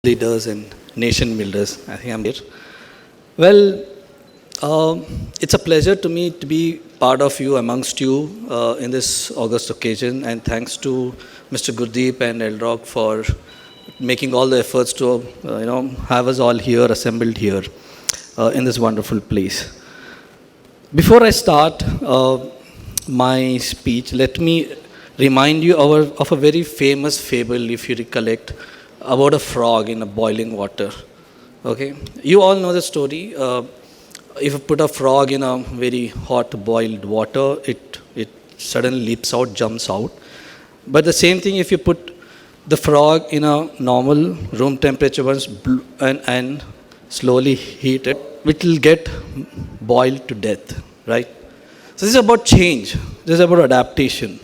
leaders and nation builders. I think I'm here. Well, it's a pleasure to me to be part of you, amongst you, in this August occasion, and thanks to Mr. Gurdeep and Eldrock for making all the efforts to, have us all here, assembled here, in this wonderful place. Before I start my speech, let me remind you of a very famous fable, if you recollect, about a frog in a boiling water. Okay, you all know the story. If you put a frog in a very hot boiled water, it suddenly leaps out, jumps out. But the same thing, if you put the frog in a normal room temperature once and slowly heat it, it will get boiled to death, right? So this is about change. This is about adaptation.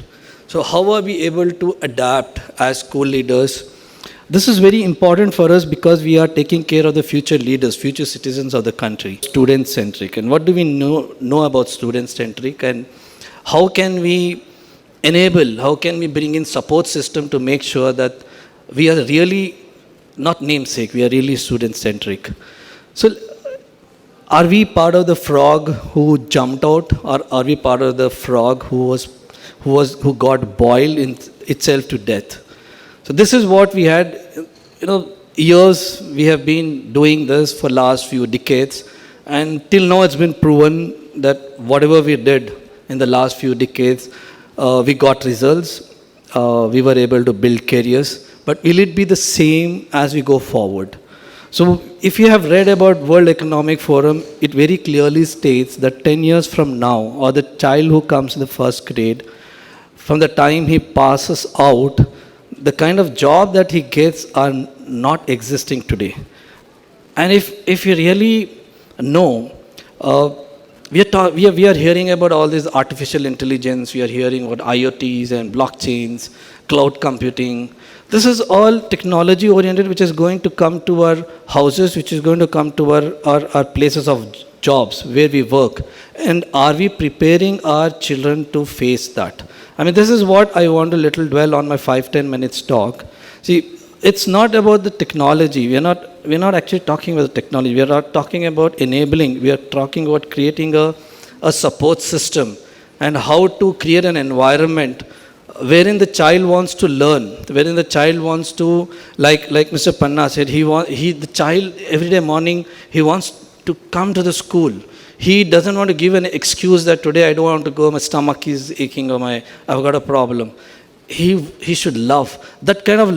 So how are we able to adapt as school leaders? This is very important for us because we are taking care of the future leaders, future citizens of the country, student-centric. And what do we know about student-centric? And how can we enable, how can we bring in support system to make sure that we are really, not namesake, we are really student-centric. So are we part of the frog who jumped out, or are we part of the frog who got boiled in itself to death? So this is what we had, years we have been doing this for last few decades, and till now it's been proven that whatever we did in the last few decades, we got results, we were able to build careers, but will it be the same as we go forward? So if you have read about World Economic Forum, it very clearly states that 10 years from now, or the child who comes in the first grade, from the time he passes out, the kind of job that he gets are not existing today. And if you really know, we are hearing about all this artificial intelligence, we are hearing about IoTs and blockchains, cloud computing. This is all technology oriented, which is going to come to our houses, which is going to come to our places of jobs where we work. And are we preparing our children to face that? I mean, this is what I want to little dwell on my 5-10 minutes talk. See, it's not about the technology. We're not actually talking about the technology. We are not talking about enabling. We are talking about creating a support system and how to create an environment wherein the child wants to learn, wherein the child wants to, like Mr. Panna said, the child every day morning, he wants to come to the school. He doesn't want to give an excuse that today I don't want to go, my stomach is aching, or I've got a problem. He should love. That kind of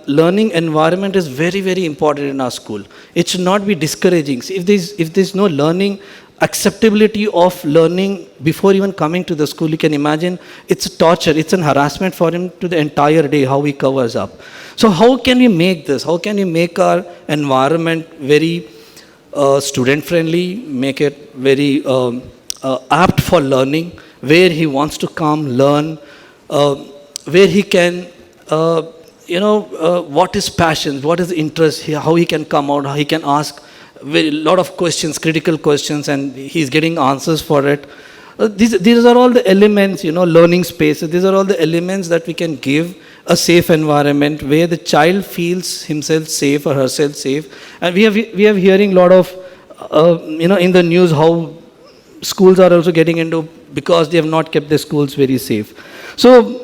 learning environment is very, very important in our school. It should not be discouraging. See, if there's no learning, acceptability of learning before even coming to the school, you can imagine it's a torture, it's an harassment for him to the entire day, how he covers up. So how can we make this? How can we make our environment very student-friendly, make it very apt for learning, where he wants to come, learn, where he can, what is passion, what is interest, how he can come out, how he can ask a lot of questions, critical questions, and he's getting answers for it. These are all the elements, learning spaces. These are all the elements that we can give a safe environment where the child feels himself safe or herself safe. And we have hearing a lot of, in the news how schools are also getting into, because they have not kept their schools very safe. So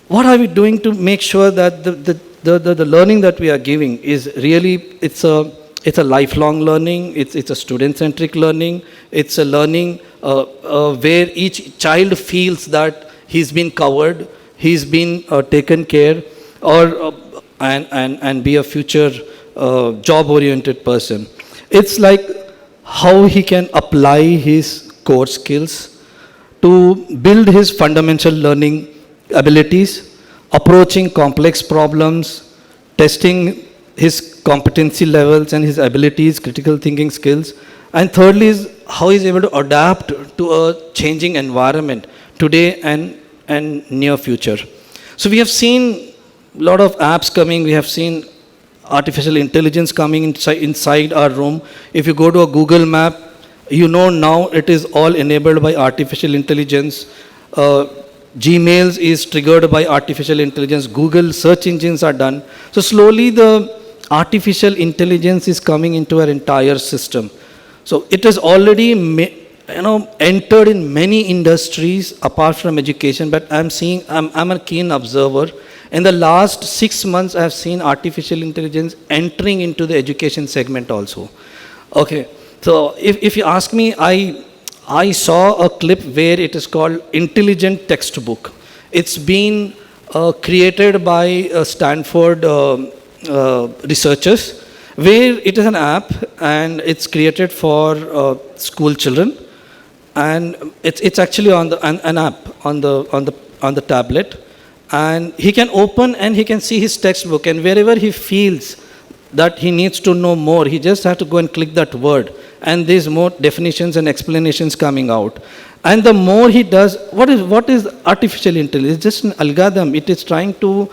what are we doing to make sure that the learning that we are giving is really, it's a lifelong learning, it's a student-centric learning, it's a learning where each child feels that he's been covered, he's been taken care, or and be a future job-oriented person. It's like how he can apply his core skills to build his fundamental learning abilities, approaching complex problems, testing his competency levels and his abilities, critical thinking skills. And thirdly is how he's able to adapt to a changing environment today and near future. So we have seen a lot of apps coming. We have seen artificial intelligence coming inside our room. If you go to a Google map, now it is all enabled by artificial intelligence. Gmails is triggered by artificial intelligence. Google search engines are done. So slowly the artificial intelligence is coming into our entire system. So it is already entered in many industries apart from education, but I'm a keen observer. In the last 6 months, I've seen artificial intelligence entering into the education segment also. Okay, so if you ask me, I saw a clip where it is called Intelligent Textbook. It's been created by Stanford researchers, where it is an app and it's created for school children, and it's actually on an app on the tablet, and he can open and he can see his textbook, and wherever he feels that he needs to know more, he just has to go and click that word, and there's more definitions and explanations coming out. And the more he does, what is artificial intelligence? It's just an algorithm. It is trying to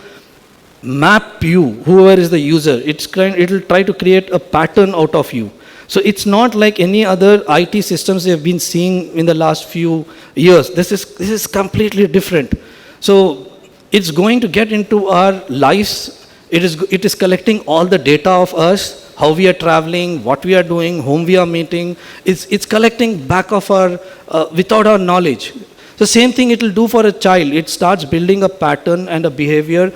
map you, whoever is the user. It'll try to create a pattern out of you. So it's not like any other IT systems we have been seeing in the last few years. This is completely different. So it's going to get into our lives. It is collecting all the data of us, how we are traveling, what we are doing, whom we are meeting. It's collecting back of our, without our knowledge. So same thing it will do for a child. It starts building a pattern and a behavior,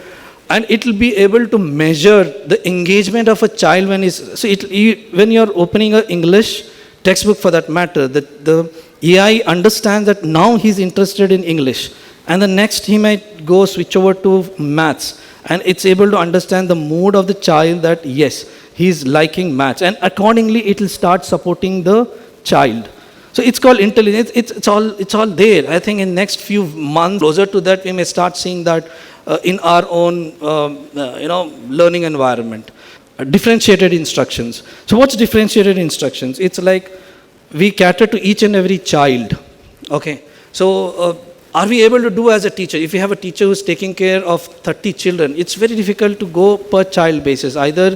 and it will be able to measure the engagement of a child when you're opening an English textbook for that matter, the AI understands that now he's interested in English, and the next he might go switch over to maths, and it's able to understand the mood of the child that yes, he's liking maths, and accordingly it will start supporting the child. So it's called intelligence. It's all there. I think in next few months, closer to that, we may start seeing that in our own learning environment. Differentiated instructions. So what's differentiated instructions? It's like we cater to each and every child. Okay. So are we able to do as a teacher? If you have a teacher who's taking care of 30 children, it's very difficult to go per child basis, either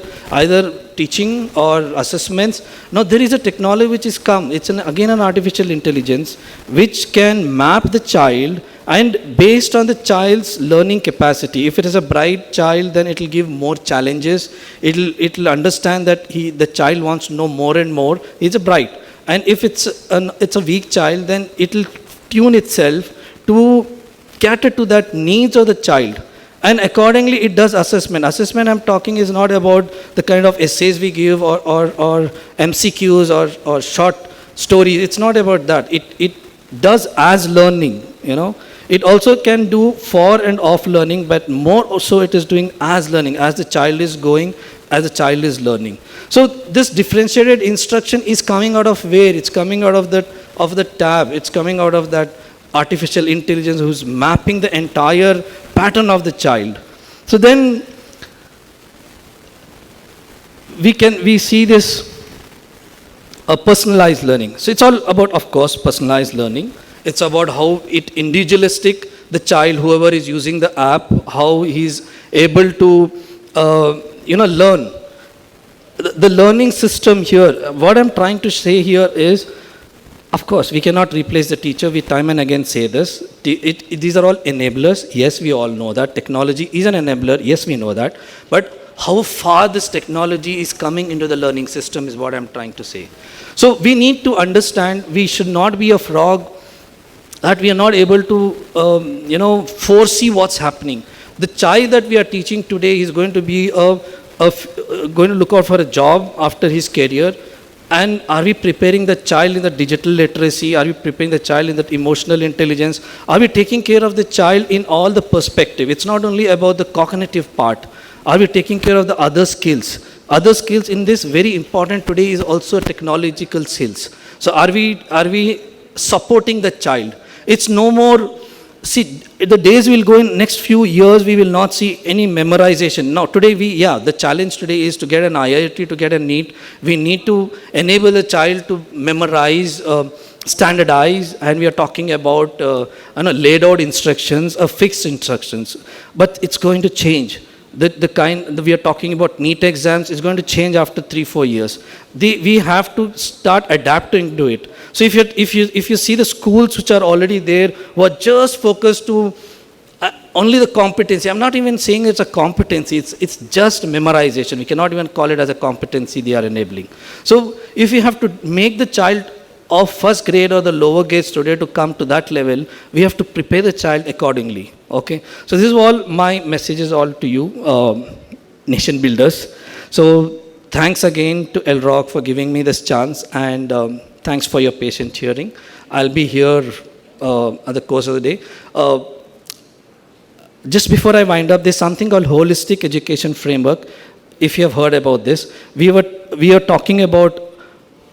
teaching or assessments. Now there is a technology which is come. It's again an artificial intelligence which can map the child, and based on the child's learning capacity. If it is a bright child, then it will give more challenges. It'll understand that the child wants to know more and more. He's a bright. And if it's a weak child, then it will tune itself to cater to that needs of the child. And accordingly, it does assessment. Assessment I'm talking is not about the kind of essays we give or MCQs or short stories. It's not about that. It does as learning, It also can do for and off learning, but more so it is doing as learning, as the child is going, as the child is learning. So this differentiated instruction is coming out of where? It's coming out of the tab. It's coming out of that artificial intelligence who's mapping the entire pattern of the child. So then we see this personalized learning. So it's all about, of course, personalized learning. It's about how it individualistic the child, whoever is using the app, how he's able to learn. The learning system here, what I'm trying to say here is, of course, we cannot replace the teacher. We time and again say this. These are all enablers. Yes, we all know that. Technology is an enabler. Yes, we know that. But how far this technology is coming into the learning system is what I'm trying to say. So we need to understand we should not be a frog, that we are not able to foresee what's happening. The child that we are teaching today is going to be going to look out for a job after his career. And are we preparing the child in the digital literacy? Are we preparing the child in the emotional intelligence? Are we taking care of the child in all the perspective? It's not only about the cognitive part. Are we taking care of the other skills? Other skills in this very important today is also technological skills. So are we supporting the child? It's no more, see, the days will go in next few years, we will not see any memorization. Now, today the challenge today is to get an IIT, to get a NEET. We need to enable the child to memorize, standardize, and we are talking about laid out instructions, fixed instructions. But it's going to change. The kind that we are talking about NEET exams is going to change after 3-4 years. We have to start adapting to it. So if you see the schools which are already there, who are just focused to only the competency. I'm not even saying it's a competency. It's just memorization. We cannot even call it as a competency they are enabling. So if you have to make the child of first grade or the lower grades today to come to that level, we have to prepare the child accordingly. Okay. So this is all my messages all to you, nation builders. So thanks again to LROC for giving me this chance, and thanks for your patient hearing. I'll be here at the course of the day. Just before I wind up, there's something called holistic education framework. If you have heard about this, we are talking about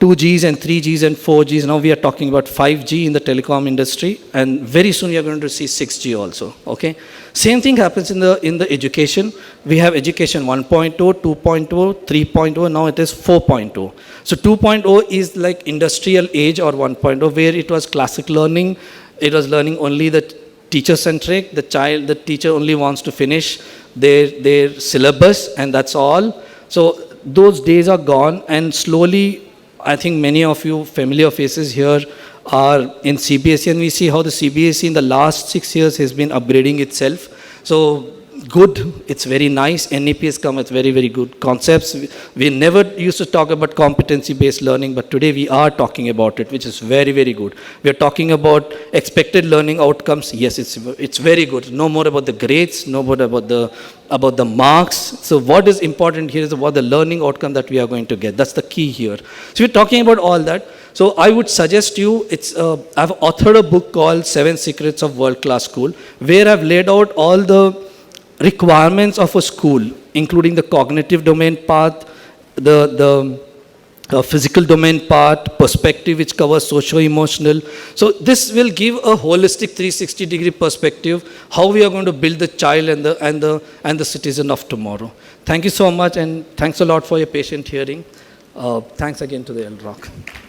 2Gs and 3Gs and 4Gs. Now we are talking about 5G in the telecom industry, and very soon you're going to see 6G also. Okay, same thing happens in the education. We have education 1.0, 2.0, 3.0. Now it is 4.0. So 2.0 is like industrial age, or 1.0, where it was classic learning. It was learning only the teacher-centric. The teacher only wants to finish their syllabus, and that's all. So those days are gone, and slowly, I think many of you familiar faces here are in CBSE, and we see how the CBSE in the last 6 years has been upgrading itself. So good, it's very nice. NEP has come with very, very good concepts. We never used to talk about competency-based learning, but today we are talking about it, which is very, very good. We are talking about expected learning outcomes. Yes, it's very good. No more about the grades, no more about the marks. So what is important here is about the learning outcome that we are going to get. That's the key here. So we're talking about all that. So I would suggest you, I've authored a book called 7 Secrets of World Class School, where I've laid out all the requirements of a school, including the cognitive domain part, the physical domain part, perspective which covers socio-emotional. So this will give a holistic 360-degree perspective, how we are going to build the child and the citizen of tomorrow. Thank you so much, and thanks a lot for your patient hearing. Thanks again to the LROC.